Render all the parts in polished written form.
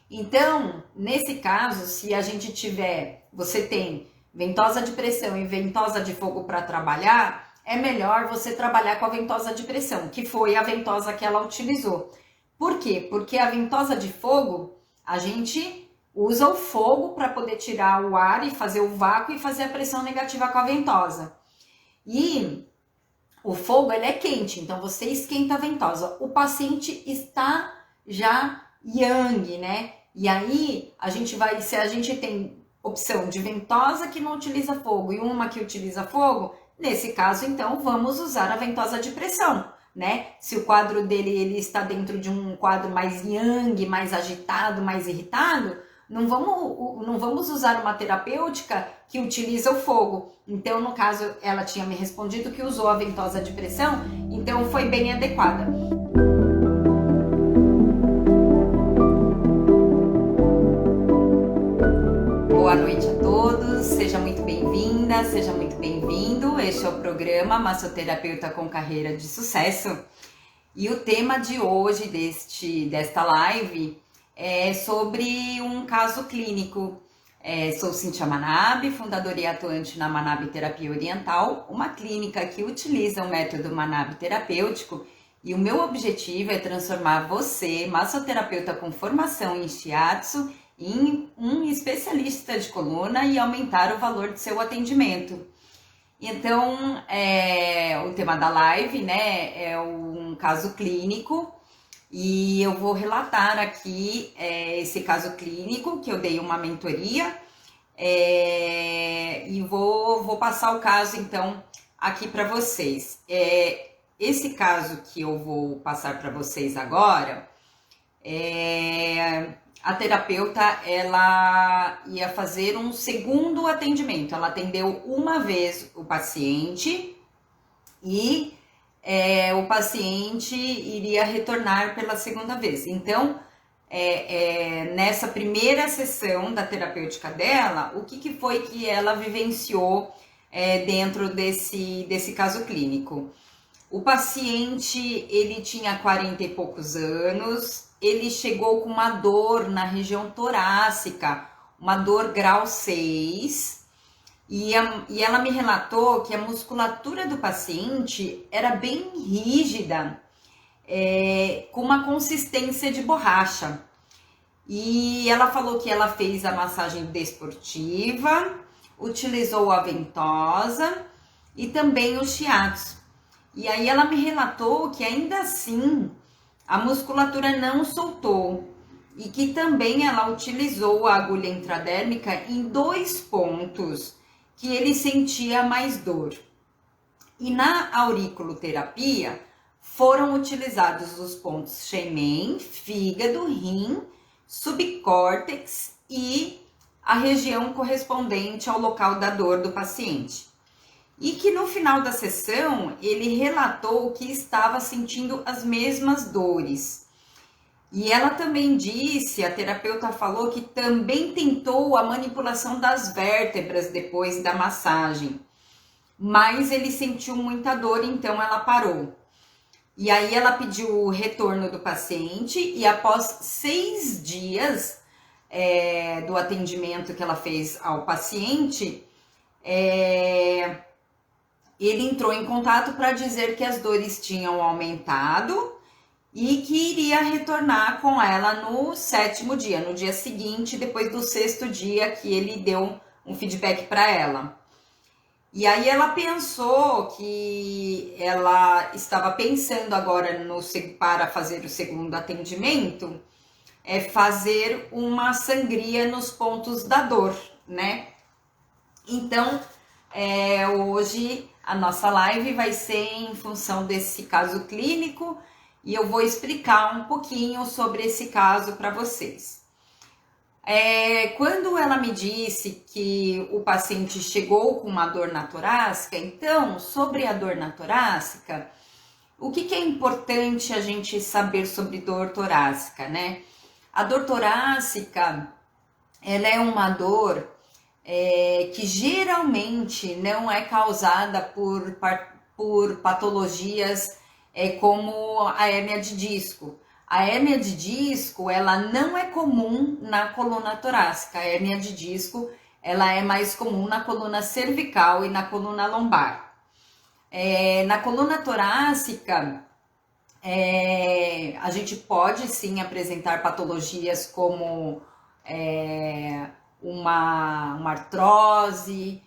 Então, nesse caso, se a gente tiver, você tem ventosa de pressão e ventosa de fogo para trabalhar, é melhor você trabalhar com a ventosa de pressão, que foi a ventosa que ela utilizou. Por quê? Porque a ventosa de fogo, a gente usa o fogo para poder tirar o ar e fazer o vácuo e fazer a pressão negativa com a ventosa. E o fogo ele é quente, então você esquenta a ventosa. O paciente está já yang, né? E aí a gente vai, se a gente tem opção de ventosa que não utiliza fogo e uma que utiliza fogo, nesse caso então vamos usar a ventosa de pressão, né? Se o quadro dele ele está dentro de um quadro mais yang, mais agitado, mais irritado, não vamos usar uma terapêutica que utiliza o fogo. Então, no caso, ela tinha me respondido que usou a ventosa de pressão, então foi bem adequada. Boa noite a todos, seja muito bem-vinda, seja muito bem-vindo. Este é o programa Massoterapeuta com Carreira de Sucesso. E o tema de hoje desta live é sobre um caso clínico. Sou Cíntia Manabe, fundadora e atuante na Manabe Terapia Oriental, uma clínica que utiliza o método Manabe terapêutico, e o meu objetivo é transformar você, massoterapeuta com formação em Shiatsu, em um especialista de coluna e aumentar o valor do seu atendimento. Então, o tema da live, né, é um caso clínico, e eu vou relatar aqui esse caso clínico, que eu dei uma mentoria, e vou passar o caso, então, aqui para vocês. Esse caso que eu vou passar para vocês agora, a terapeuta, ela ia fazer um segundo atendimento. Ela atendeu uma vez o paciente e o paciente iria retornar pela segunda vez. Então, nessa primeira sessão da terapêutica dela, o que foi que ela vivenciou dentro desse caso clínico? O paciente, ele tinha 40 e poucos anos, ele chegou com uma dor na região torácica, uma dor grau 6, e ela me relatou que a musculatura do paciente era bem rígida, com uma consistência de borracha. E ela falou que ela fez a massagem desportiva, utilizou a ventosa e também o shiatsu. E aí ela me relatou que ainda assim a musculatura não soltou e que também ela utilizou a agulha intradérmica em 2 pontos que ele sentia mais dor. E na auriculoterapia foram utilizados os pontos Shemen, fígado, rim, subcórtex e a região correspondente ao local da dor do paciente. E que no final da sessão ele relatou que estava sentindo as mesmas dores. E ela também disse, a terapeuta falou que também tentou a manipulação das vértebras depois da massagem, mas ele sentiu muita dor, então ela parou. E aí ela pediu o retorno do paciente e após 6 dias do atendimento que ela fez ao paciente, ele entrou em contato para dizer que as dores tinham aumentado e que iria retornar com ela no 7º dia, no dia seguinte, depois do 6º dia que ele deu um feedback para ela. E aí ela pensou que ela estava pensando agora para fazer o segundo atendimento, fazer uma sangria nos pontos da dor, né? Então, hoje a nossa live vai ser em função desse caso clínico e eu vou explicar um pouquinho sobre esse caso para vocês. Quando ela me disse que o paciente chegou com uma dor na torácica, então, sobre a dor na torácica, o que é importante a gente saber sobre dor torácica, né? A dor torácica, ela é uma dor que geralmente não é causada por patologias como a hérnia de disco. A hérnia de disco, ela não é comum na coluna torácica. A hérnia de disco, ela é mais comum na coluna cervical e na coluna lombar. Na coluna torácica, a gente pode sim apresentar patologias como uma artrose,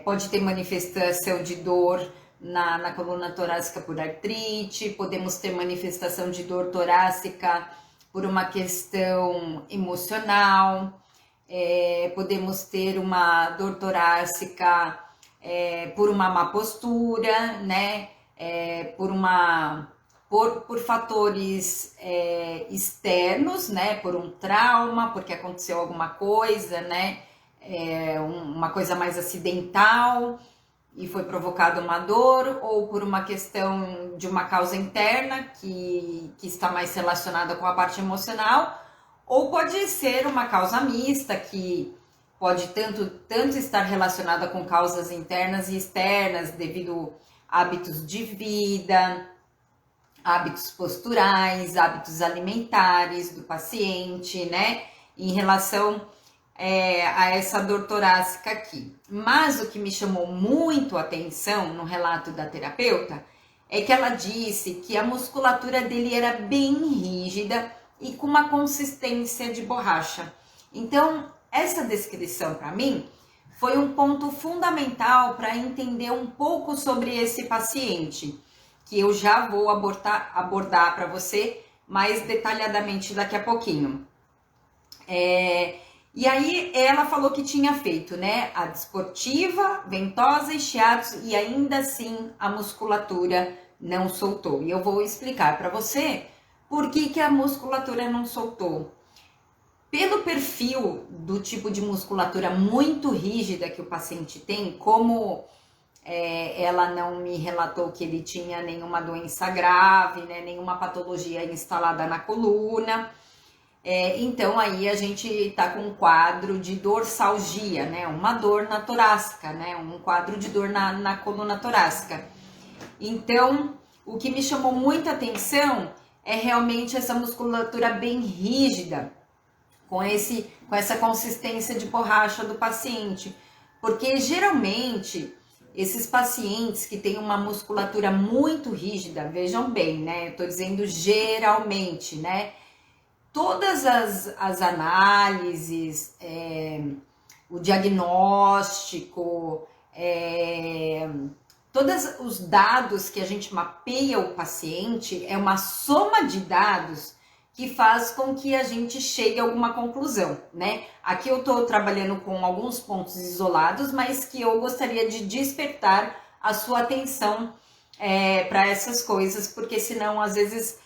pode ter manifestação de dor na coluna torácica por artrite, podemos ter manifestação de dor torácica por uma questão emocional, podemos ter uma dor torácica por uma má postura, né? Por fatores externos, né? Por um trauma, porque aconteceu alguma coisa, né? Uma coisa mais acidental e foi provocada uma dor, ou por uma questão de uma causa interna que está mais relacionada com a parte emocional, ou pode ser uma causa mista que pode tanto estar relacionada com causas internas e externas, devido a hábitos de vida, hábitos posturais, hábitos alimentares do paciente, né? Em relação a essa dor torácica aqui. Mas o que me chamou muito a atenção no relato da terapeuta é que ela disse que a musculatura dele era bem rígida e com uma consistência de borracha. Então, essa descrição para mim foi um ponto fundamental para entender um pouco sobre esse paciente, que eu já vou abordar para você mais detalhadamente daqui a pouquinho. E aí ela falou que tinha feito, né, a desportiva, ventosa e shiatsu, e ainda assim a musculatura não soltou. E eu vou explicar para você por que a musculatura não soltou. Pelo perfil do tipo de musculatura muito rígida que o paciente tem, como ela não me relatou que ele tinha nenhuma doença grave, né, nenhuma patologia instalada na coluna, então aí a gente tá com um quadro de dorsalgia, né, uma dor na torácica, né, um quadro de dor na coluna torácica. Então, o que me chamou muita atenção é realmente essa musculatura bem rígida, com essa consistência de borracha do paciente, porque geralmente esses pacientes que têm uma musculatura muito rígida, vejam bem, né, eu tô dizendo geralmente, né, todas as análises, o diagnóstico, todos os dados que a gente mapeia o paciente é uma soma de dados que faz com que a gente chegue a alguma conclusão, né? Aqui eu estou trabalhando com alguns pontos isolados, mas que eu gostaria de despertar a sua atenção para essas coisas, porque senão às vezes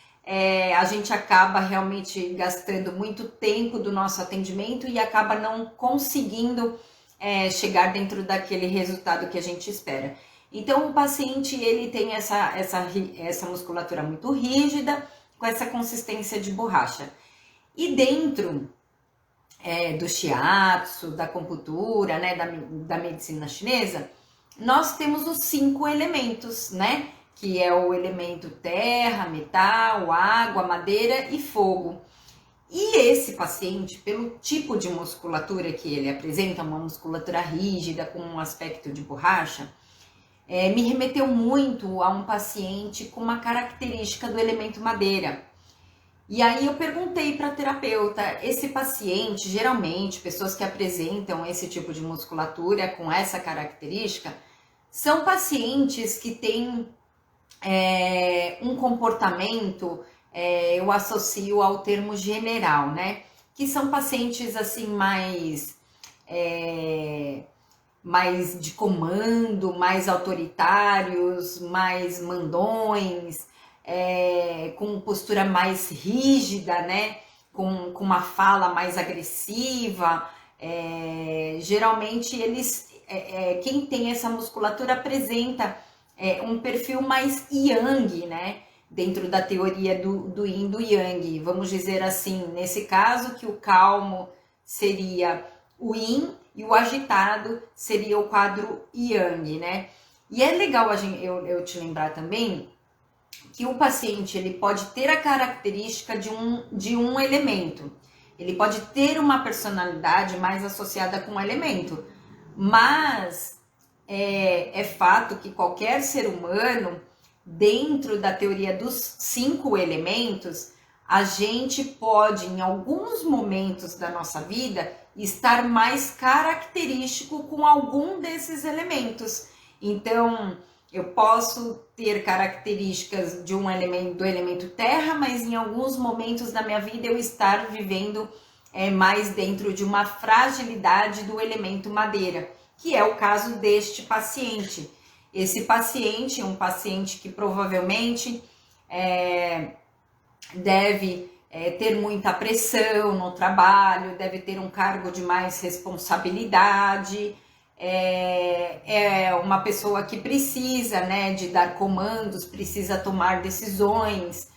a gente acaba realmente gastando muito tempo do nosso atendimento e acaba não conseguindo chegar dentro daquele resultado que a gente espera. Então, o paciente ele tem essa musculatura muito rígida, com essa consistência de borracha. E dentro do shiatsu, da acupuntura, né, da medicina chinesa, nós temos os 5 elementos, né? Que é o elemento terra, metal, água, madeira e fogo. E esse paciente, pelo tipo de musculatura que ele apresenta, uma musculatura rígida com um aspecto de borracha, me remeteu muito a um paciente com uma característica do elemento madeira. E aí eu perguntei para a terapeuta, esse paciente, geralmente, pessoas que apresentam esse tipo de musculatura com essa característica, são pacientes que têm um comportamento, eu associo ao termo general, né? Que são pacientes assim mais de comando, mais autoritários, mais mandões, com postura mais rígida, né? Com uma fala mais agressiva. Geralmente quem tem essa musculatura apresenta um perfil mais yang, né? Dentro da teoria do yin e do yang. Vamos dizer assim, nesse caso que o calmo seria o yin e o agitado seria o quadro yang, né? E é legal eu te lembrar também que o paciente ele pode ter a característica de um elemento. Ele pode ter uma personalidade mais associada com um elemento, mas é fato que qualquer ser humano, dentro da teoria dos 5 elementos, a gente pode, em alguns momentos da nossa vida, estar mais característico com algum desses elementos. Então, eu posso ter características de um elemento, do elemento terra, mas em alguns momentos da minha vida eu estar vivendo mais dentro de uma fragilidade do elemento madeira, que é o caso deste paciente. Esse paciente é um paciente que provavelmente deve ter muita pressão no trabalho, deve ter um cargo de mais responsabilidade, é uma pessoa que precisa, né, de dar comandos, precisa tomar decisões,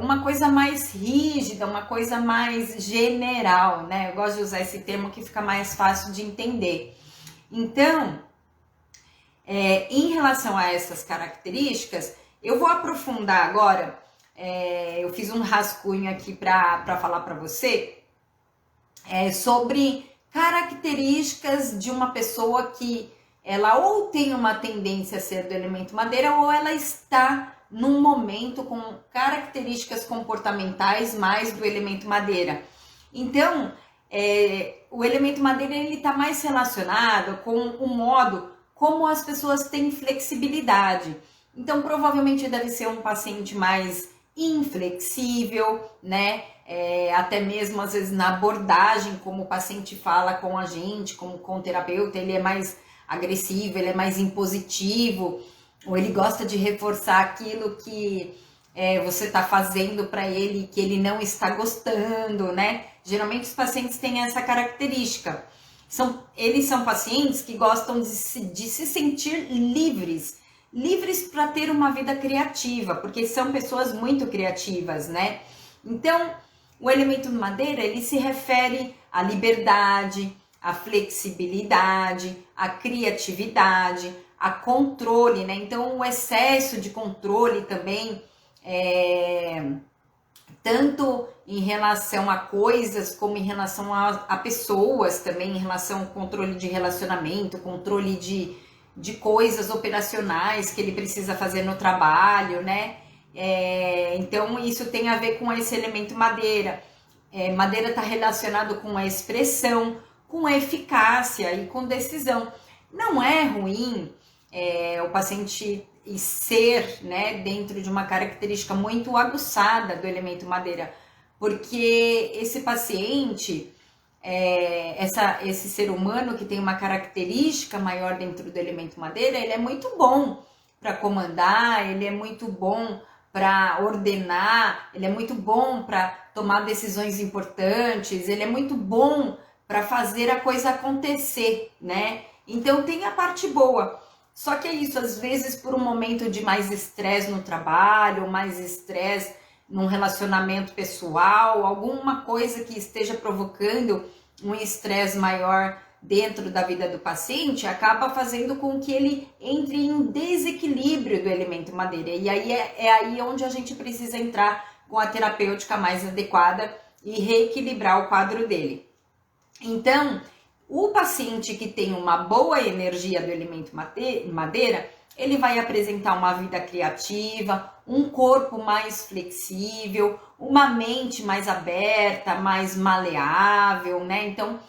uma coisa mais rígida, uma coisa mais general, né? Eu gosto de usar esse termo que fica mais fácil de entender. Então, em relação a essas características, eu vou aprofundar agora. Eu fiz um rascunho aqui para falar para você sobre características de uma pessoa que ela ou tem uma tendência a ser do elemento madeira ou ela está num momento com características comportamentais mais do elemento madeira. Então, o elemento madeira ele está mais relacionado com o modo como as pessoas têm flexibilidade. Então, provavelmente deve ser um paciente mais inflexível, né? Até mesmo às vezes na abordagem, como o paciente fala com a gente, como com o terapeuta, ele é mais agressivo, ele é mais impositivo, ou ele gosta de reforçar aquilo que você está fazendo para ele, que ele não está gostando, né? Geralmente os pacientes têm essa característica. Eles são pacientes que gostam de se sentir livres para ter uma vida criativa, porque são pessoas muito criativas, né? Então, o elemento madeira, ele se refere à liberdade, à flexibilidade, à criatividade, a controle, né? Então, o excesso de controle também, tanto em relação a coisas, como em relação a pessoas também, em relação ao controle de relacionamento, controle de coisas operacionais que ele precisa fazer no trabalho, né? Então, isso tem a ver com esse elemento madeira. Madeira está relacionado com a expressão, com a eficácia e com decisão. Não é ruim o paciente ser, né, dentro de uma característica muito aguçada do elemento madeira, porque esse paciente, esse ser humano que tem uma característica maior dentro do elemento madeira, ele é muito bom para comandar, ele é muito bom para ordenar, ele é muito bom para tomar decisões importantes, ele é muito bom para fazer a coisa acontecer, né? Então tem a parte boa. Só que é isso, às vezes por um momento de mais estresse no trabalho, mais estresse num relacionamento pessoal, alguma coisa que esteja provocando um estresse maior dentro da vida do paciente, acaba fazendo com que ele entre em desequilíbrio do elemento madeira. E aí é aí onde a gente precisa entrar com a terapêutica mais adequada e reequilibrar o quadro dele. Então, o paciente que tem uma boa energia do elemento madeira, ele vai apresentar uma vida criativa, um corpo mais flexível, uma mente mais aberta, mais maleável, né? Então,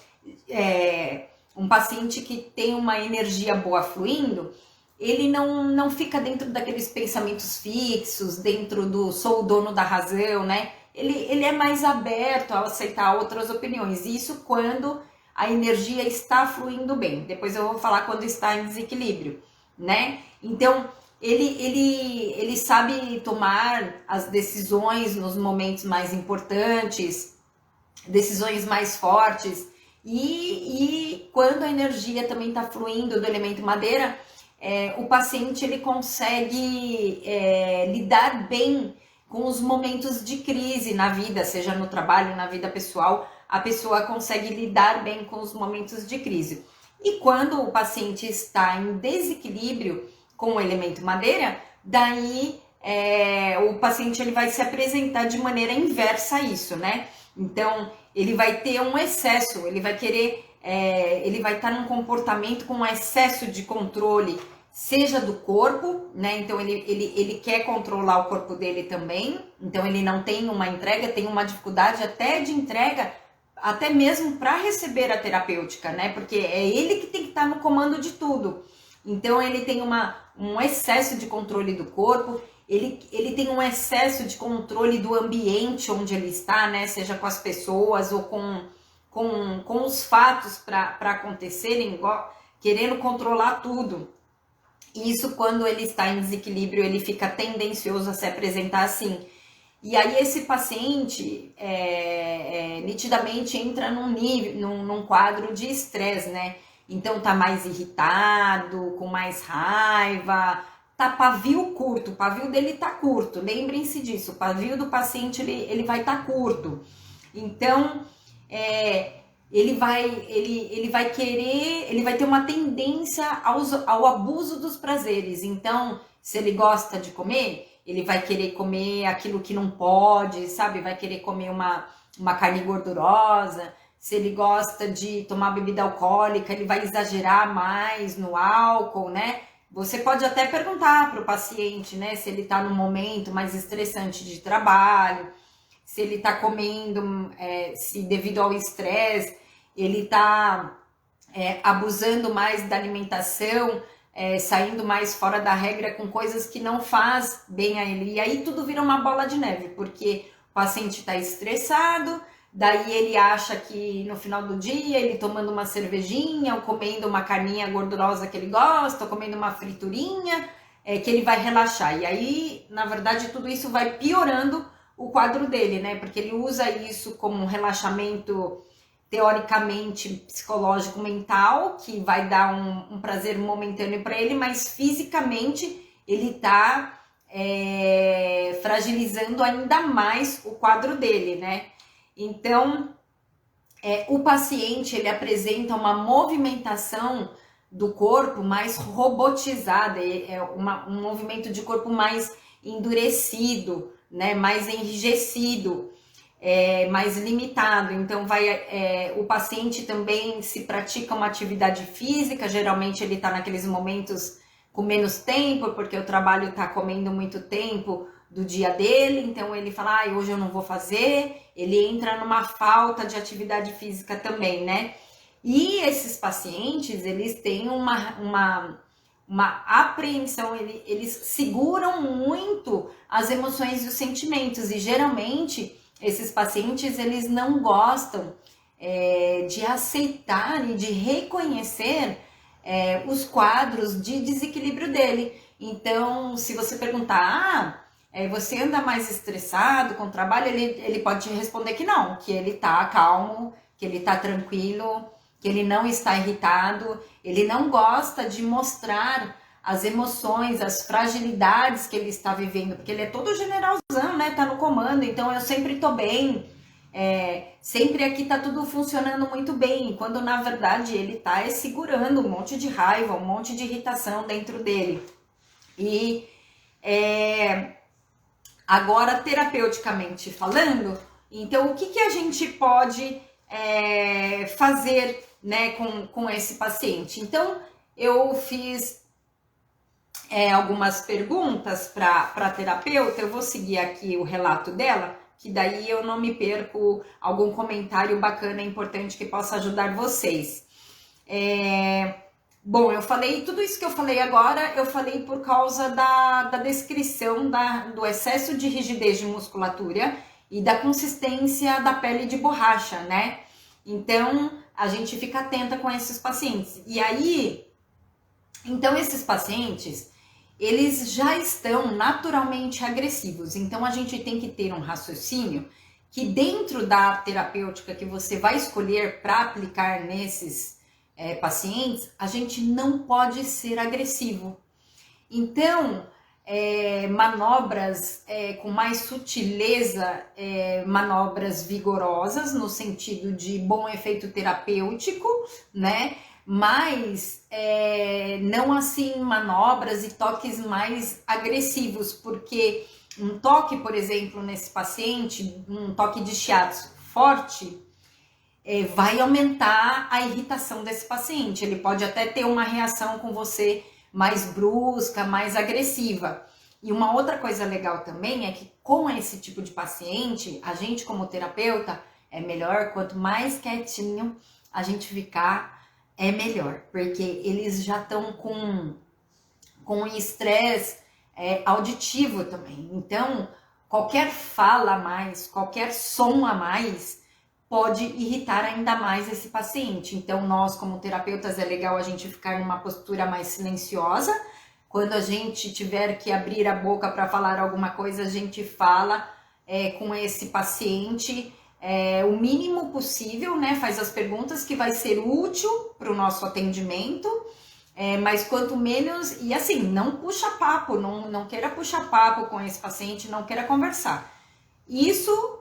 um paciente que tem uma energia boa fluindo, ele não fica dentro daqueles pensamentos fixos, dentro do sou o dono da razão, né? Ele é mais aberto a aceitar outras opiniões. Isso quando a energia está fluindo bem. Depois eu vou falar quando está em desequilíbrio, né? Então, ele sabe tomar as decisões nos momentos mais importantes, decisões mais fortes. E quando a energia também está fluindo do elemento madeira, o paciente ele consegue lidar bem com os momentos de crise na vida, seja no trabalho, na vida pessoal, a pessoa consegue lidar bem com os momentos de crise. E quando o paciente está em desequilíbrio com o elemento madeira, daí o paciente ele vai se apresentar de maneira inversa a isso, né? Então, ele vai ter um excesso, ele vai querer, ele vai estar num comportamento com um excesso de controle, seja do corpo, né? Então, ele quer controlar o corpo dele também, então ele não tem uma entrega, tem uma dificuldade até de entrega, até mesmo para receber a terapêutica, né? Porque é ele que tem que estar no comando de tudo. Então, ele tem um excesso de controle do corpo, ele tem um excesso de controle do ambiente onde ele está, né? Seja com as pessoas ou com os fatos para acontecerem, querendo controlar tudo. Isso, quando ele está em desequilíbrio, ele fica tendencioso a se apresentar assim. E aí esse paciente nitidamente entra num quadro de estresse, né? Então tá mais irritado, com mais raiva, tá pavio curto, o pavio dele tá curto, lembrem-se disso, o pavio do paciente ele vai estar curto. Então, ele vai querer, ele vai ter uma tendência ao abuso dos prazeres. Então, se ele gosta de comer, ele vai querer comer aquilo que não pode, sabe? Vai querer comer uma carne gordurosa. Se ele gosta de tomar bebida alcoólica, ele vai exagerar mais no álcool, né? Você pode até perguntar para o paciente, né? Se ele está num momento mais estressante de trabalho, se ele está comendo, se devido ao estresse, ele está abusando mais da alimentação, saindo mais fora da regra com coisas que não faz bem a ele. E aí tudo vira uma bola de neve, porque o paciente está estressado, daí ele acha que no final do dia, ele tomando uma cervejinha, ou comendo uma carninha gordurosa que ele gosta, ou comendo uma friturinha, que ele vai relaxar. E aí, na verdade, tudo isso vai piorando o quadro dele, né? Porque ele usa isso como um relaxamento teoricamente psicológico mental, que vai dar um prazer momentâneo para ele, mas fisicamente ele tá fragilizando ainda mais o quadro dele, né? Então, o paciente ele apresenta uma movimentação do corpo mais robotizada, um movimento de corpo mais endurecido, né? Mais enrijecido, mais limitado. Então, o paciente também, se pratica uma atividade física, geralmente ele está naqueles momentos com menos tempo, porque o trabalho está comendo muito tempo do dia dele, então ele fala, hoje eu não vou fazer, ele entra numa falta de atividade física também, né? E esses pacientes, eles têm uma apreensão, eles seguram muito as emoções e os sentimentos, e geralmente esses pacientes, eles não gostam de aceitar e de reconhecer os quadros de desequilíbrio dele. Então, se você perguntar, você anda mais estressado com o trabalho, ele pode te responder que não, que ele tá calmo, que ele tá tranquilo, que ele não está irritado, ele não gosta de mostrar as emoções, as fragilidades que ele está vivendo, porque ele é todo generalzão, né? Tá no comando, então eu sempre tô bem, sempre aqui tá tudo funcionando muito bem, quando na verdade ele tá segurando um monte de raiva, um monte de irritação dentro dele. E agora, terapeuticamente falando, então o que a gente pode fazer, né, com esse paciente? Então, eu fiz algumas perguntas para a terapeuta, eu vou seguir aqui o relato dela, que daí eu não me perco algum comentário bacana, importante que possa ajudar vocês. Bom, eu falei, tudo isso que eu falei agora, eu falei por causa da descrição do excesso de rigidez de musculatura e da consistência da pele de borracha, né? Então, a gente fica atenta com esses pacientes. E aí, então esses pacientes, eles já estão naturalmente agressivos. Então, a gente tem que ter um raciocínio que dentro da terapêutica que você vai escolher para aplicar nesses pacientes, a gente não pode ser agressivo. Então, manobras com mais sutileza, manobras vigorosas, no sentido de bom efeito terapêutico, né? mas não assim manobras e toques mais agressivos, porque um toque, por exemplo, nesse paciente, um toque de shiatsu forte, vai aumentar a irritação desse paciente. Ele pode até ter uma reação com você mais brusca, mais agressiva. E uma outra coisa legal também é que com esse tipo de paciente, a gente como terapeuta, é melhor quanto mais quietinho a gente ficar, é melhor. Porque eles já estão com um estresse auditivo também. Então, qualquer fala a mais, qualquer som a mais, pode irritar ainda mais esse paciente. Então, nós como terapeutas, é legal a gente ficar numa postura mais silenciosa. Quando a gente tiver que abrir a boca para falar alguma coisa, a gente fala com esse paciente o mínimo possível, né? Faz as perguntas que vai ser útil para o nosso atendimento, mas quanto menos... E assim, não puxa papo, não queira puxar papo com esse paciente, não queira conversar. Isso,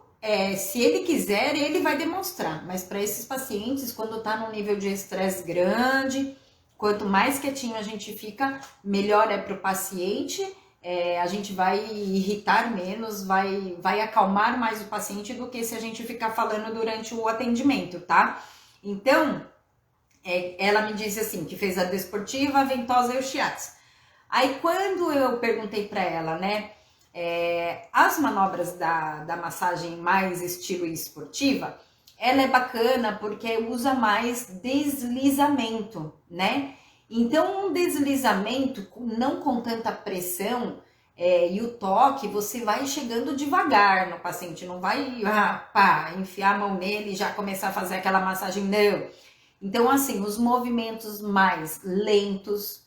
se ele quiser, ele vai demonstrar. Mas para esses pacientes, quando está num nível de estresse grande... Quanto mais quietinho a gente fica, melhor é para o paciente, a gente vai irritar menos, vai acalmar mais o paciente do que se a gente ficar falando durante o atendimento, tá? Então, ela me disse assim, que fez a desportiva, a ventosa e o shiatsu. Aí quando eu perguntei para ela, né, as manobras da massagem mais estilo esportiva, ela é bacana porque usa mais deslizamento, né? Então, um deslizamento não com tanta pressão e o toque, você vai chegando devagar no paciente, não vai enfiar a mão nele e já começar a fazer aquela massagem, não. Então, assim, os movimentos mais lentos,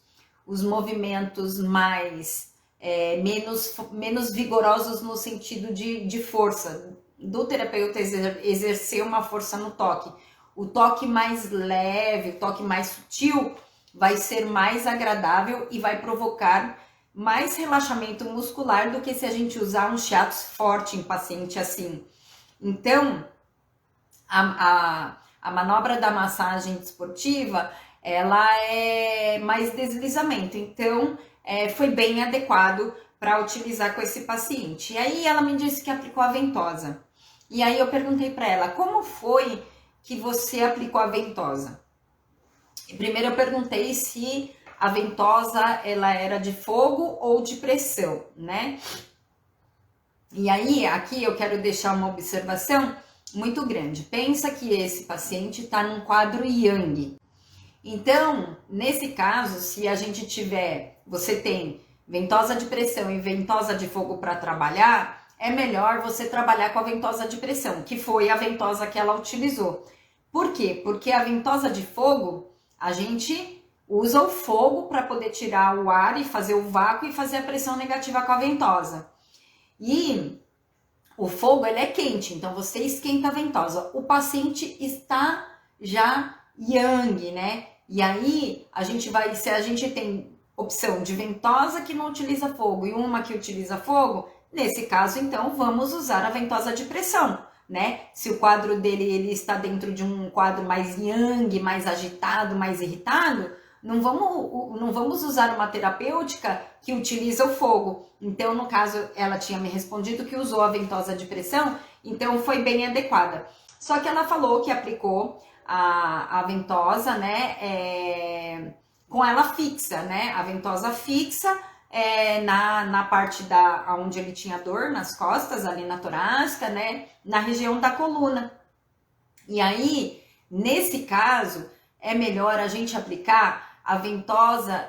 os movimentos mais menos vigorosos no sentido de força, do terapeuta exercer uma força no toque. O toque mais leve, o toque mais sutil vai ser mais agradável e vai provocar mais relaxamento muscular do que se a gente usar um shiatsu forte em paciente assim. Então, a manobra da massagem esportiva, ela é mais deslizamento. Então, foi bem adequado para utilizar com esse paciente. E aí ela me disse que aplicou a ventosa. E aí eu perguntei para ela, como foi que você aplicou a ventosa? E primeiro eu perguntei se a ventosa ela era de fogo ou de pressão, né? E aí aqui eu quero deixar uma observação muito grande. Pensa que esse paciente está num quadro Yang. Então, nesse caso, se a gente você tem ventosa de pressão e ventosa de fogo para trabalhar, é melhor você trabalhar com a ventosa de pressão, que foi a ventosa que ela utilizou. Por quê? Porque a ventosa de fogo, a gente usa o fogo para poder tirar o ar e fazer o vácuo e fazer a pressão negativa com a ventosa. E o fogo, ele é quente, então você esquenta a ventosa. O paciente está já Yang, né? E aí, se a gente tem opção de ventosa que não utiliza fogo e uma que utiliza fogo, nesse caso, então, vamos usar a ventosa de pressão, né? Se o quadro dele ele está dentro de um quadro mais yang, mais agitado, mais irritado, não vamos usar uma terapêutica que utiliza o fogo. Então, no caso, ela tinha me respondido que usou a ventosa de pressão, então foi bem adequada. Só que ela falou que aplicou a ventosa, né, com ela fixa, né? A ventosa fixa, na parte onde ele tinha dor, nas costas, ali na torácica, né? Na região da coluna. E aí, nesse caso, é melhor a gente aplicar a ventosa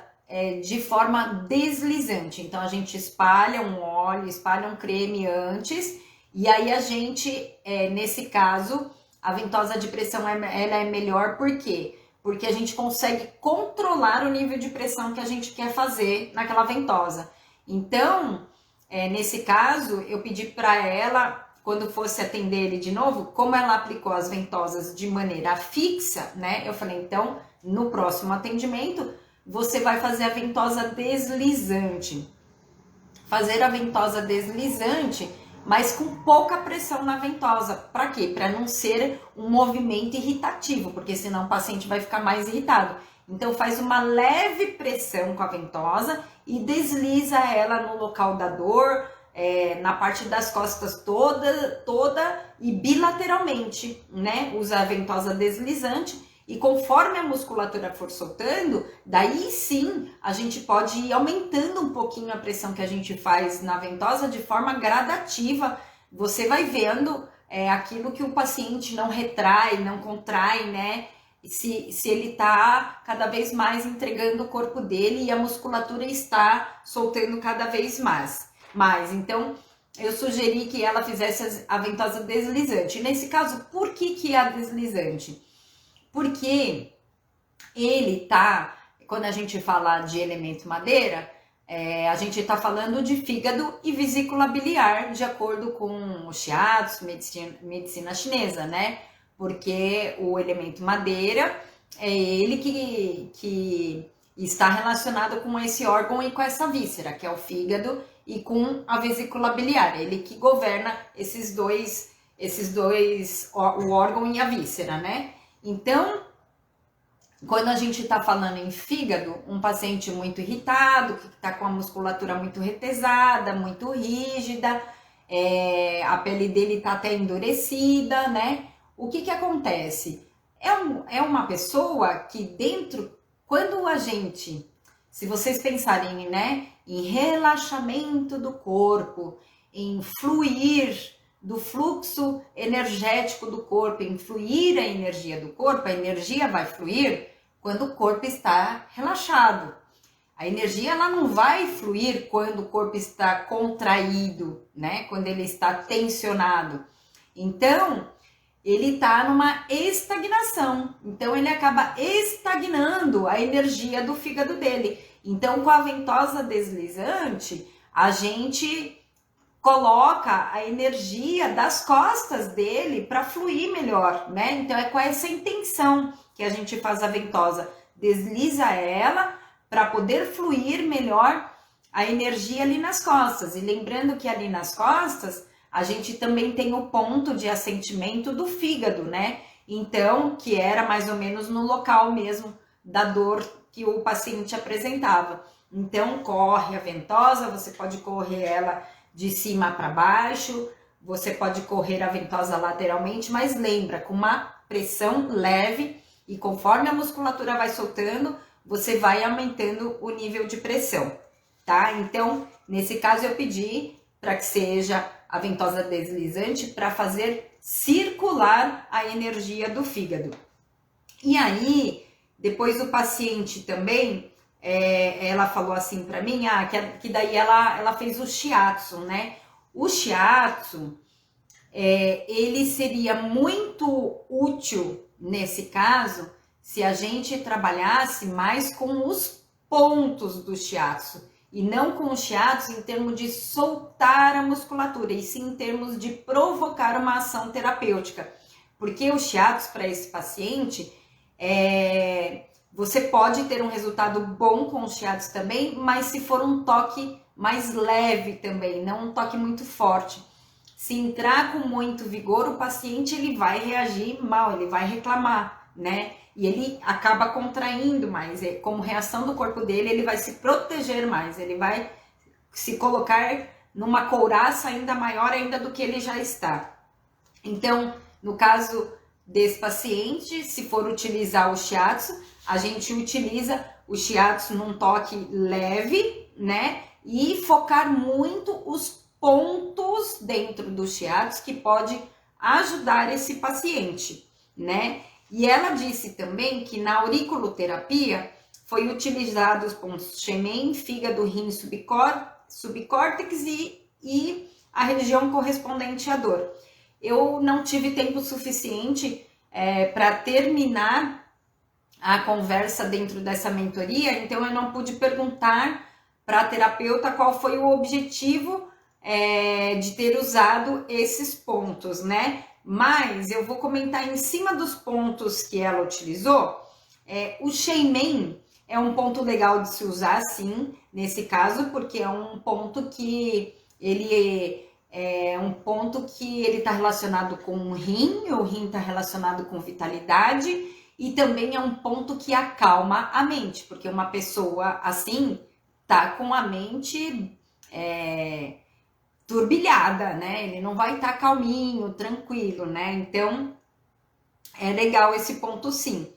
de forma deslizante. Então, a gente espalha um óleo, espalha um creme antes, e aí a gente, nesse caso, a ventosa de pressão ela é melhor, por quê? Porque a gente consegue controlar o nível de pressão que a gente quer fazer naquela ventosa. Então, nesse caso, eu pedi para ela, quando fosse atender ele de novo, como ela aplicou as ventosas de maneira fixa, né? Eu falei, então, no próximo atendimento, você vai fazer a ventosa deslizante. Fazer a ventosa deslizante mas com pouca pressão na ventosa. Para quê? Para não ser um movimento irritativo, porque senão o paciente vai ficar mais irritado. Então faz uma leve pressão com a ventosa e desliza ela no local da dor, na parte das costas toda e bilateralmente, né? Usa a ventosa deslizante e conforme a musculatura for soltando, daí sim a gente pode ir aumentando um pouquinho a pressão que a gente faz na ventosa de forma gradativa. Você vai vendo aquilo que o paciente não retrai, não contrai, né? Se ele está cada vez mais entregando o corpo dele e a musculatura está soltando cada vez mais. Então, eu sugeri que ela fizesse a ventosa deslizante. Nesse caso, por que a deslizante? Porque ele tá, quando a gente fala de elemento madeira, a gente está falando de fígado e vesícula biliar, de acordo com o shiatsu, medicina chinesa, né? Porque o elemento madeira é ele que está relacionado com esse órgão e com essa víscera, que é o fígado, e com a vesícula biliar, ele que governa esses dois, o órgão e a víscera, né? Então, quando a gente está falando em fígado, um paciente muito irritado, que está com a musculatura muito retesada, muito rígida, a pele dele está até endurecida, né? O que acontece? É uma pessoa que dentro, quando a gente, se vocês pensarem, né, em relaxamento do corpo, em fluir do fluxo energético do corpo, em fluir a energia do corpo, a energia vai fluir quando o corpo está relaxado. A energia ela não vai fluir quando o corpo está contraído, né? Quando ele está tensionado. Então, ele está numa estagnação. Então, ele acaba estagnando a energia do fígado dele. Então, com a ventosa deslizante, a gente coloca a energia das costas dele para fluir melhor, né? Então, é com essa intenção que a gente faz a ventosa. Desliza ela para poder fluir melhor a energia ali nas costas. E lembrando que ali nas costas, a gente também tem o ponto de assentimento do fígado, né? Então, que era mais ou menos no local mesmo da dor que o paciente apresentava. Então, corre a ventosa, você pode correr ela de cima para baixo, você pode correr a ventosa lateralmente, mas lembra, com uma pressão leve e conforme a musculatura vai soltando, você vai aumentando o nível de pressão, tá? Então, nesse caso eu pedi para que seja a ventosa deslizante para fazer circular a energia do fígado. E aí, depois o paciente também, ela falou assim para mim, que daí ela fez o shiatsu, né? O shiatsu, ele seria muito útil nesse caso se a gente trabalhasse mais com os pontos do shiatsu e não com o shiatsu em termos de soltar a musculatura, e sim em termos de provocar uma ação terapêutica. Porque o shiatsu para esse paciente, você pode ter um resultado bom com o shiatsu também, mas se for um toque mais leve também, não um toque muito forte. Se entrar com muito vigor, o paciente ele vai reagir mal, ele vai reclamar, né? E ele acaba contraindo mais, como reação do corpo dele, ele vai se proteger mais, ele vai se colocar numa couraça ainda maior ainda do que ele já está. Então, no caso desse paciente, se for utilizar o shiatsu, a gente utiliza o shiatsu num toque leve, né? E focar muito os pontos dentro do shiatsu que pode ajudar esse paciente, né? E ela disse também que na auriculoterapia foi utilizado os pontos shemen, fígado, rim, subcórtex e a região correspondente à dor. Eu não tive tempo suficiente para terminar a conversa dentro dessa mentoria, então eu não pude perguntar para a terapeuta qual foi o objetivo de ter usado esses pontos, né? Mas eu vou comentar em cima dos pontos que ela utilizou. O shemen é um ponto legal de se usar, sim, nesse caso, porque é um ponto que ele é um ponto que ele está relacionado com o rim está relacionado com vitalidade, e também é um ponto que acalma a mente, porque uma pessoa assim tá com a mente turbilhada, né? Ele não vai estar calminho, tranquilo, né? Então é legal esse ponto sim.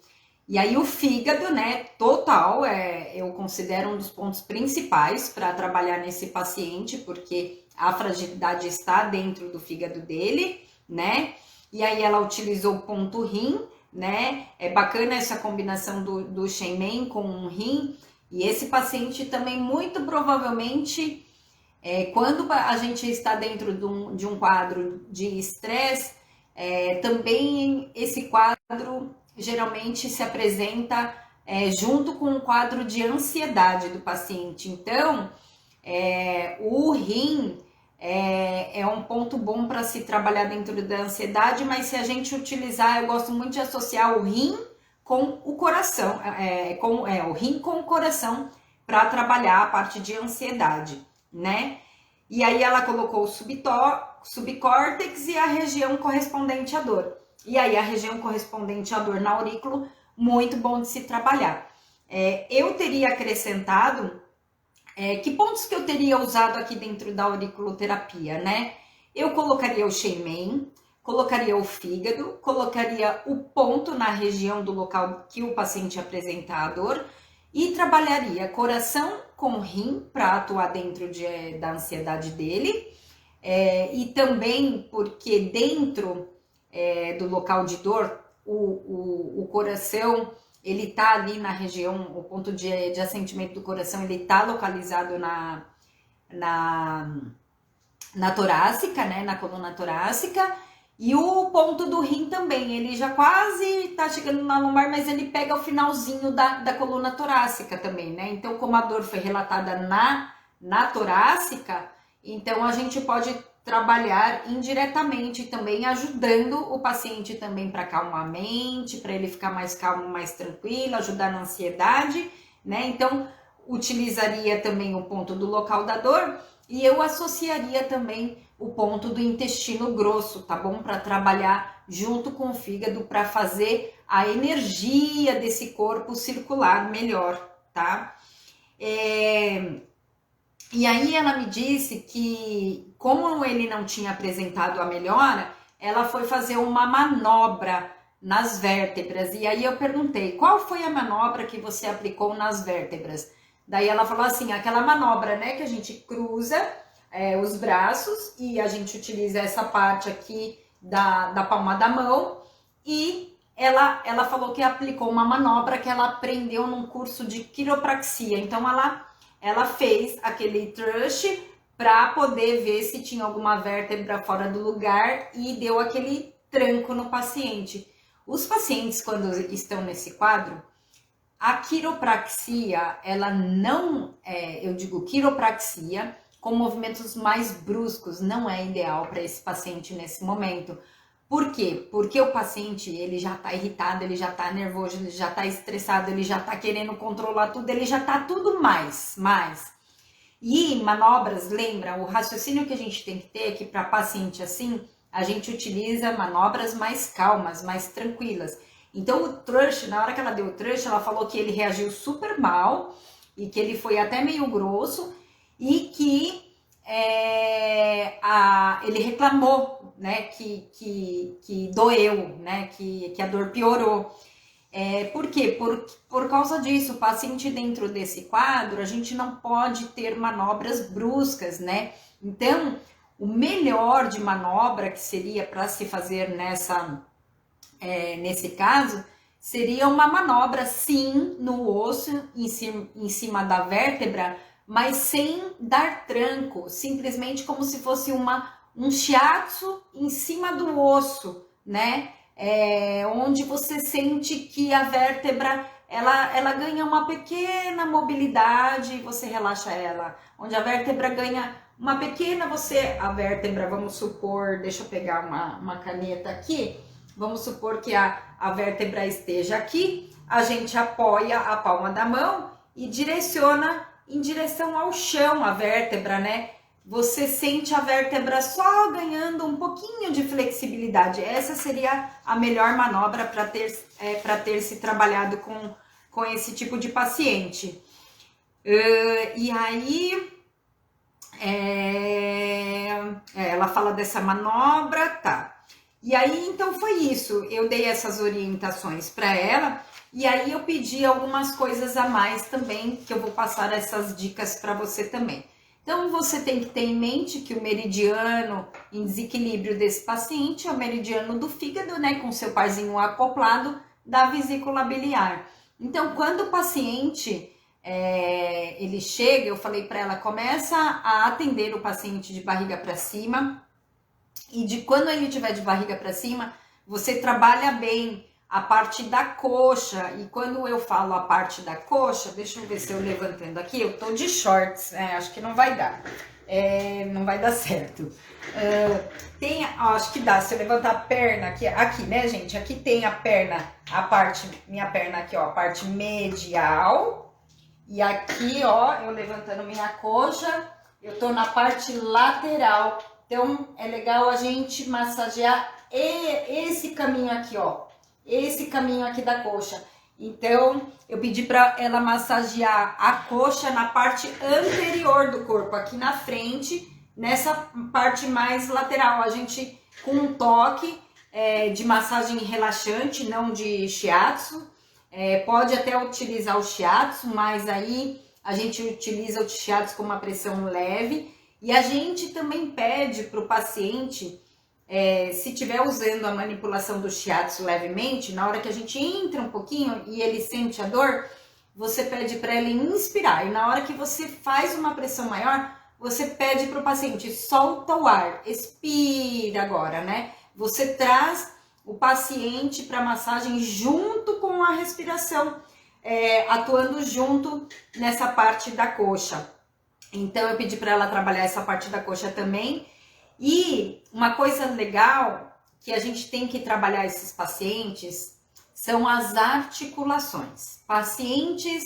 E aí o fígado, né, total, eu considero um dos pontos principais para trabalhar nesse paciente, porque a fragilidade está dentro do fígado dele, né? E aí ela utilizou o ponto rim, né? É bacana essa combinação do Shen com o rim. E esse paciente também, muito provavelmente, quando a gente está dentro de um quadro de estresse, também esse quadro geralmente se apresenta junto com um quadro de ansiedade do paciente. Então, o rim é um ponto bom para se trabalhar dentro da ansiedade, mas se a gente utilizar, eu gosto muito de associar o rim com o coração, o rim com o coração para trabalhar a parte de ansiedade, né? E aí ela colocou o subcórtex e a região correspondente à dor. E aí a região correspondente à dor na aurículo, muito bom de se trabalhar. Eu teria acrescentado, que pontos que eu teria usado aqui dentro da auriculoterapia, né? Eu colocaria o Shen, colocaria o fígado, colocaria o ponto na região do local que o paciente apresenta a dor e trabalharia coração com rim para atuar dentro da ansiedade dele, e também porque dentro do local de dor, o coração, ele tá ali na região, o ponto de assentimento do coração, ele tá localizado na torácica, né, na coluna torácica, e o ponto do rim também, ele já quase tá chegando na lombar, mas ele pega o finalzinho da coluna torácica também, né? Então, como a dor foi relatada na torácica, então a gente pode trabalhar indiretamente também, ajudando o paciente também para acalmar a mente, para ele ficar mais calmo, mais tranquilo, ajudar na ansiedade, né? Então, utilizaria também o ponto do local da dor e eu associaria também o ponto do intestino grosso, tá bom? Para trabalhar junto com o fígado para fazer a energia desse corpo circular melhor, tá? E aí ela me disse que, como ele não tinha apresentado a melhora, ela foi fazer uma manobra nas vértebras. E aí eu perguntei, qual foi a manobra que você aplicou nas vértebras? Daí ela falou assim, aquela manobra, né, que a gente cruza os braços e a gente utiliza essa parte aqui da palma da mão. E ela falou que aplicou uma manobra que ela aprendeu num curso de quiropraxia. Então ela fez aquele thrush para poder ver se tinha alguma vértebra fora do lugar e deu aquele tranco no paciente. Os pacientes, quando estão nesse quadro, a quiropraxia, ela não, eu digo quiropraxia, com movimentos mais bruscos, não é ideal para esse paciente nesse momento. Por quê? Porque o paciente, ele já tá irritado, ele já tá nervoso, ele já tá estressado, ele já tá querendo controlar tudo, ele já tá tudo mais. E manobras, lembra, o raciocínio que a gente tem que ter é que para paciente assim, a gente utiliza manobras mais calmas, mais tranquilas. Então o thrush, na hora que ela deu o thrush, ela falou que ele reagiu super mal e que ele foi até meio grosso e que ele reclamou, né, que doeu, né, que a dor piorou. Por quê? Por causa disso, o paciente dentro desse quadro, a gente não pode ter manobras bruscas, né? Então, o melhor de manobra que seria para se fazer nesse caso, seria uma manobra sim no osso, em cima da vértebra, mas sem dar tranco, simplesmente como se fosse um shiatsu em cima do osso, né? Onde você sente que a vértebra ela ganha uma pequena mobilidade e você relaxa ela. Onde a vértebra ganha uma pequena, a vértebra, vamos supor, deixa eu pegar uma caneta aqui, vamos supor que a vértebra esteja aqui, a gente apoia a palma da mão e direciona em direção ao chão a vértebra, né? você sente a vértebra só ganhando um pouquinho de flexibilidade. Essa seria a melhor manobra para ter se trabalhado com esse tipo de paciente. E aí, ela fala dessa manobra, tá. E aí, então foi isso. Eu dei essas orientações para ela e aí eu pedi algumas coisas a mais também, que eu vou passar essas dicas para você também. Então, você tem que ter em mente que o meridiano em desequilíbrio desse paciente é o meridiano do fígado, né, com seu parzinho acoplado da vesícula biliar. Então, quando o paciente ele chega, eu falei para ela, começa a atender o paciente de barriga para cima, e de quando ele tiver de barriga para cima, você trabalha bem a parte da coxa. E quando eu falo a parte da coxa, deixa eu ver se eu levantando aqui, eu tô de shorts, né? Acho que não vai dar. Não vai dar certo. Acho que dá, se eu levantar a perna aqui, né, gente? Aqui tem a perna, minha perna aqui, ó, a parte medial. E aqui, ó, eu levantando minha coxa, eu tô na parte lateral. Então, é legal a gente massagear esse caminho aqui, ó. Esse caminho aqui da coxa. Então, eu pedi para ela massagear a coxa na parte anterior do corpo, aqui na frente, nessa parte mais lateral. A gente, com um toque de massagem relaxante, não de shiatsu, pode até utilizar o shiatsu, mas aí a gente utiliza o shiatsu com uma pressão leve. E a gente também pede para o paciente, se estiver usando a manipulação do shiatsu levemente, na hora que a gente entra um pouquinho e ele sente a dor, você pede para ele inspirar. E na hora que você faz uma pressão maior, você pede para o paciente, solta o ar, expira agora, né? Você traz o paciente para massagem junto com a respiração, atuando junto nessa parte da coxa. Então, eu pedi para ela trabalhar essa parte da coxa também. E uma coisa legal que a gente tem que trabalhar esses pacientes são as articulações. Pacientes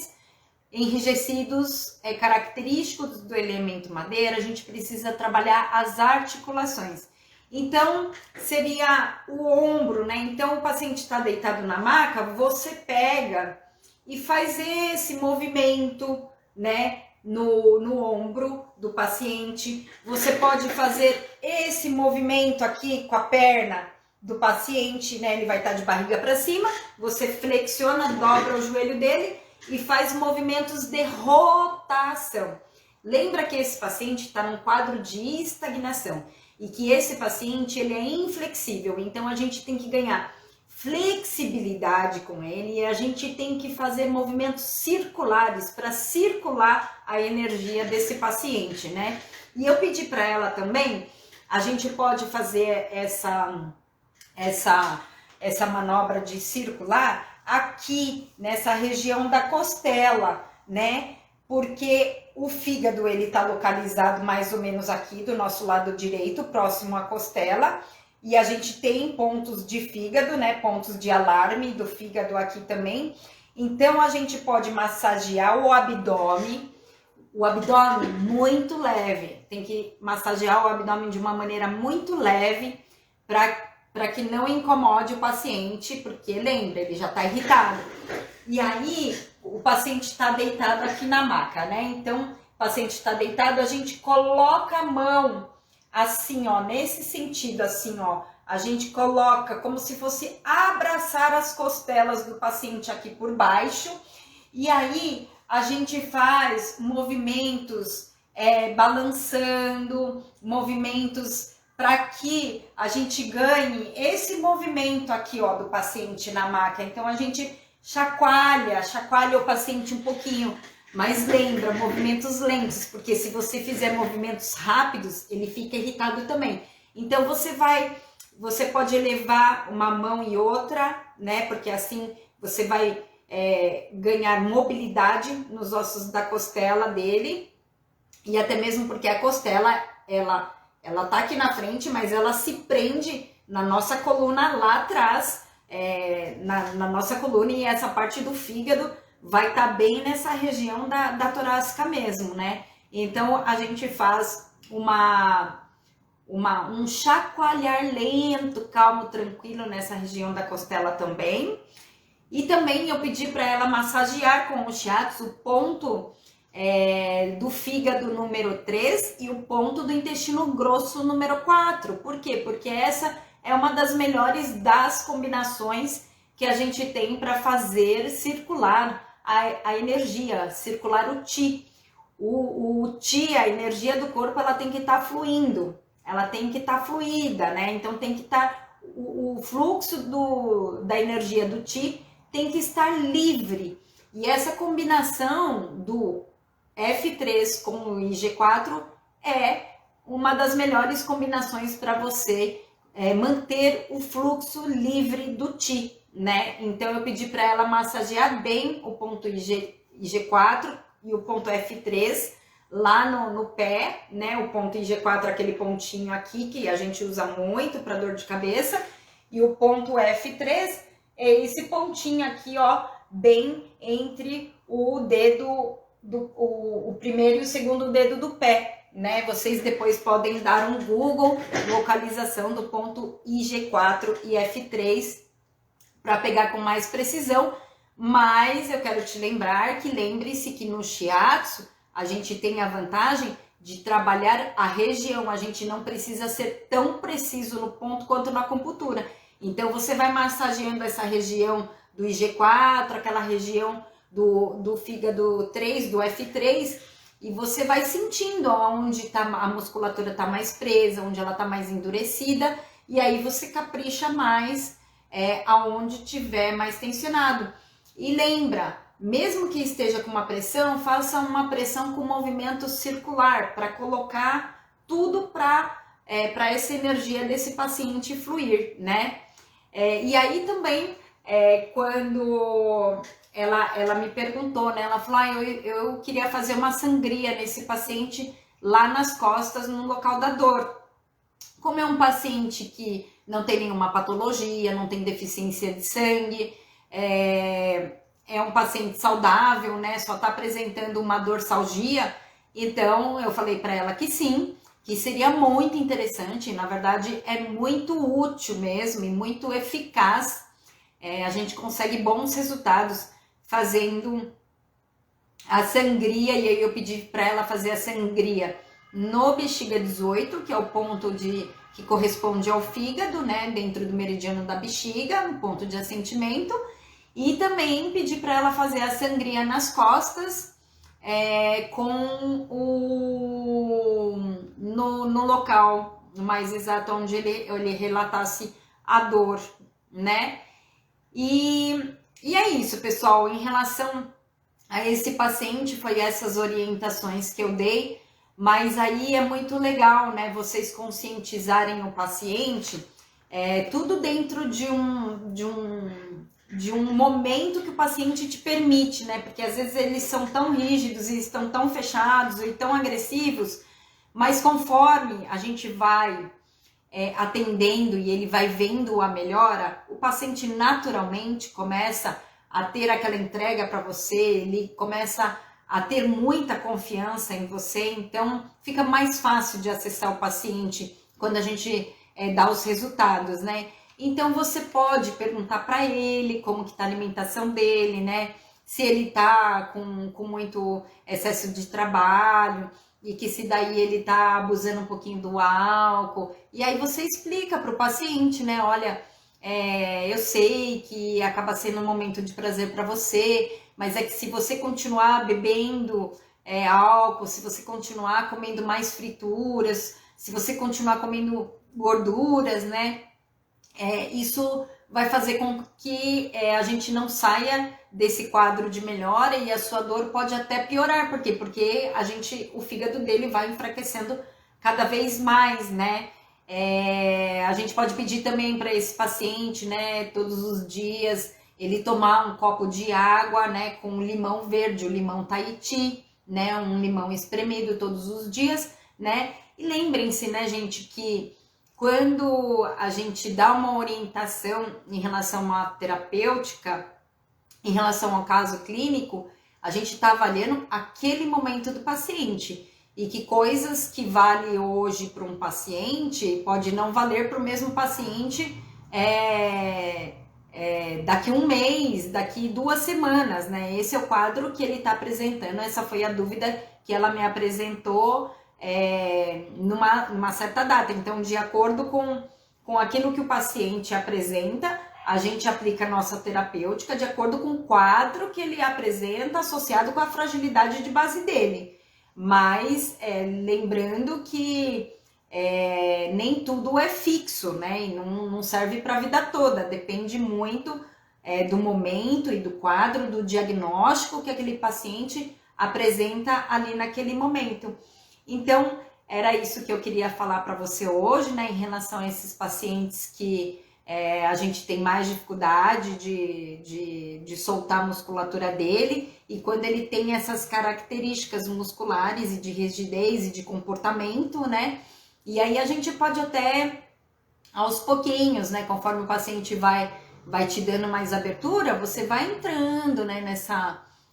enrijecidos, característicos do elemento madeira, a gente precisa trabalhar as articulações. Então, seria o ombro, né? Então, o paciente está deitado na maca, você pega e faz esse movimento, né? No ombro do paciente. Você pode fazer esse movimento aqui com a perna do paciente, né? Ele vai estar de barriga para cima, você flexiona, dobra o joelho dele e faz movimentos de rotação. Lembra que esse paciente está num quadro de estagnação e que esse paciente ele é inflexível, então a gente tem que ganhar flexibilidade com ele e a gente tem que fazer movimentos circulares para circular a energia desse paciente, né? E eu pedi para ela também, a gente pode fazer essa manobra de circular aqui nessa região da costela, né? Porque o fígado ele tá localizado mais ou menos aqui do nosso lado direito, próximo à costela. E a gente tem pontos de fígado, né? Pontos de alarme do fígado aqui também. Então, a gente pode massagear o abdômen muito leve. Tem que massagear o abdômen de uma maneira muito leve para que não incomode o paciente, porque lembra, ele já está irritado. E aí, o paciente está deitado aqui na maca, né? Então, o paciente está deitado, a gente coloca a mão assim, ó, nesse sentido, assim, ó, a gente coloca como se fosse abraçar as costelas do paciente aqui por baixo, e aí a gente faz movimentos balançando, movimentos para que a gente ganhe esse movimento aqui, ó, do paciente na maca. Então a gente chacoalha o paciente um pouquinho. Mas lembra, movimentos lentos, porque se você fizer movimentos rápidos, ele fica irritado também. Então você pode elevar uma mão e outra, né? Porque assim você vai ganhar mobilidade nos ossos da costela dele. E até mesmo porque a costela, ela tá aqui na frente, mas ela se prende na nossa coluna lá atrás, na nossa coluna, e essa parte do fígado vai estar bem nessa região da torácica mesmo, né? Então, a gente faz um chacoalhar lento, calmo, tranquilo nessa região da costela também. E também eu pedi para ela massagear com o shiatsu o ponto do fígado número 3 e o ponto do intestino grosso número 4. Por quê? Porque essa é uma das melhores das combinações que a gente tem para fazer circular a energia, circular o Qi. O Qi, a energia do corpo, ela tem que estar fluindo, ela tem que estar fluida, né? Então tem que estar, o fluxo da energia do Qi tem que estar livre. E essa combinação do F3 com o IG4 é uma das melhores combinações para você manter o fluxo livre do Qi, né? Então eu pedi para ela massagear bem o ponto IG4 e o ponto F3 lá no pé, né? O ponto IG4 é aquele pontinho aqui que a gente usa muito para dor de cabeça, e o ponto F3 é esse pontinho aqui, ó, bem entre o dedo o primeiro e o segundo dedo do pé, né? Vocês depois podem dar um Google, localização do ponto IG4 e F3 para pegar com mais precisão. Mas eu quero te lembrar que lembre-se que no shiatsu a gente tem a vantagem de trabalhar a região, a gente não precisa ser tão preciso no ponto quanto na acupuntura. Então você vai massageando essa região do IG4, aquela região do fígado 3, do F3, e você vai sentindo onde a musculatura está mais presa, onde ela está mais endurecida, e aí você capricha mais aonde tiver mais tensionado. E lembra, mesmo que esteja com uma pressão, faça uma pressão com movimento circular para colocar tudo para essa energia desse paciente fluir, né? E aí também, quando ela me perguntou, né? Ela falou, eu queria fazer uma sangria nesse paciente lá nas costas, no local da dor. Como é um paciente que não tem nenhuma patologia, não tem deficiência de sangue, é um paciente saudável, né? Só está apresentando uma dorsalgia. Então eu falei para ela que sim, que seria muito interessante, na verdade é muito útil mesmo e muito eficaz. A gente consegue bons resultados fazendo a sangria, e aí eu pedi para ela fazer a sangria no bexiga 18, que é o ponto que corresponde ao fígado, né, dentro do meridiano da bexiga, um ponto de assentimento, e também pedi para ela fazer a sangria nas costas, no local mais exato onde ele relatasse a dor, né? E é isso, pessoal. Em relação a esse paciente, foi essas orientações que eu dei, mas aí é muito legal, né? Vocês conscientizarem o paciente, tudo dentro de um momento que o paciente te permite, né? Porque às vezes eles são tão rígidos e estão tão fechados e tão agressivos, mas conforme a gente vai atendendo e ele vai vendo a melhora, o paciente naturalmente começa a ter aquela entrega para você, ele começa a ter muita confiança em você, então fica mais fácil de acessar o paciente quando a gente dá os resultados, né? Então você pode perguntar para ele como que tá a alimentação dele, né? Se ele tá com muito excesso de trabalho, e que se daí ele tá abusando um pouquinho do álcool. E aí você explica para o paciente, né? Olha, eu sei que acaba sendo um momento de prazer para você, mas é que se você continuar bebendo álcool, se você continuar comendo mais frituras, se você continuar comendo gorduras, né? Isso vai fazer com que a gente não saia desse quadro de melhora, e a sua dor pode até piorar. Por quê? Porque o fígado dele vai enfraquecendo cada vez mais, né? A gente pode pedir também para esse paciente, né, todos os dias, ele tomar um copo de água, né, com limão verde, o limão Tahiti, né, um limão espremido todos os dias, né? E lembrem-se, né, gente, que quando a gente dá uma orientação em relação à terapêutica, em relação ao caso clínico, a gente está avaliando aquele momento do paciente. e que coisas que valem hoje para um paciente pode não valer para o mesmo paciente daqui um mês, daqui 2 semanas, né? Esse é o quadro que ele está apresentando. Essa foi a dúvida que ela me apresentou numa certa data. Então, de acordo com aquilo que o paciente apresenta, a gente aplica a nossa terapêutica de acordo com o quadro que ele apresenta associado com a fragilidade de base dele. Mas lembrando que nem tudo é fixo, né? E não serve para a vida toda, depende muito do momento e do quadro, do diagnóstico que aquele paciente apresenta ali naquele momento. Então, era isso que eu queria falar para você hoje, né? Em relação a esses pacientes que a gente tem mais dificuldade de soltar a musculatura dele, e quando ele tem essas características musculares e de rigidez e de comportamento, né? E aí a gente pode até, aos pouquinhos, né? Conforme o paciente vai te dando mais abertura, você vai entrando, né?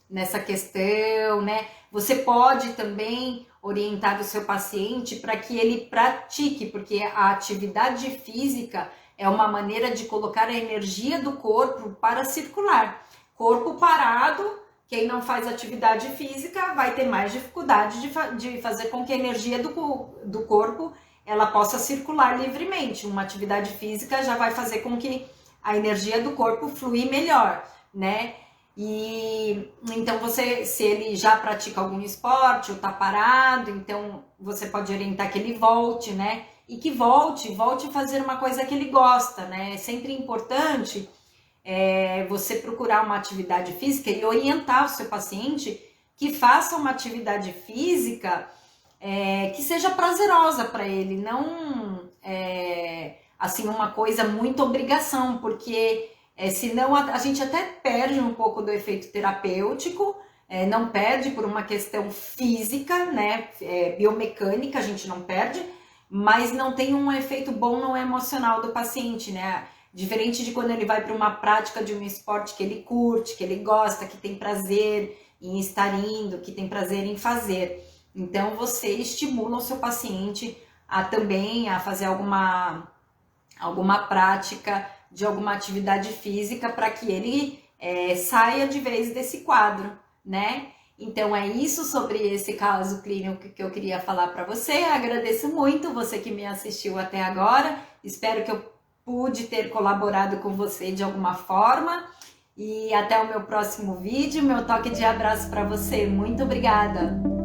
Nessa questão, né? Você pode também orientar o seu paciente para que ele pratique, porque a atividade física é uma maneira de colocar a energia do corpo para circular. Corpo parado, quem não faz atividade física vai ter mais dificuldade de fazer com que a energia do corpo ela possa circular livremente. Uma atividade física já vai fazer com que a energia do corpo flui melhor, né? E então se ele já pratica algum esporte ou tá parado, então você pode orientar que ele volte, né? E que volte a fazer uma coisa que ele gosta, né? É sempre importante você procurar uma atividade física e orientar o seu paciente que faça uma atividade física que seja prazerosa para ele, não assim uma coisa muito obrigação, porque senão a gente até perde um pouco do efeito terapêutico, não perde por uma questão física, né? Biomecânica, a gente não perde, mas não tem um efeito bom no emocional do paciente, né? Diferente de quando ele vai para uma prática de um esporte que ele curte, que ele gosta, que tem prazer em estar indo, que tem prazer em fazer. Então, você estimula o seu paciente também a fazer alguma prática de alguma atividade física para que ele saia de vez desse quadro, né? Então, é isso sobre esse caso clínico que eu queria falar para você. Agradeço muito você que me assistiu até agora. Espero que eu pude ter colaborado com você de alguma forma. E até o meu próximo vídeo. Meu toque de abraço para você. Muito obrigada!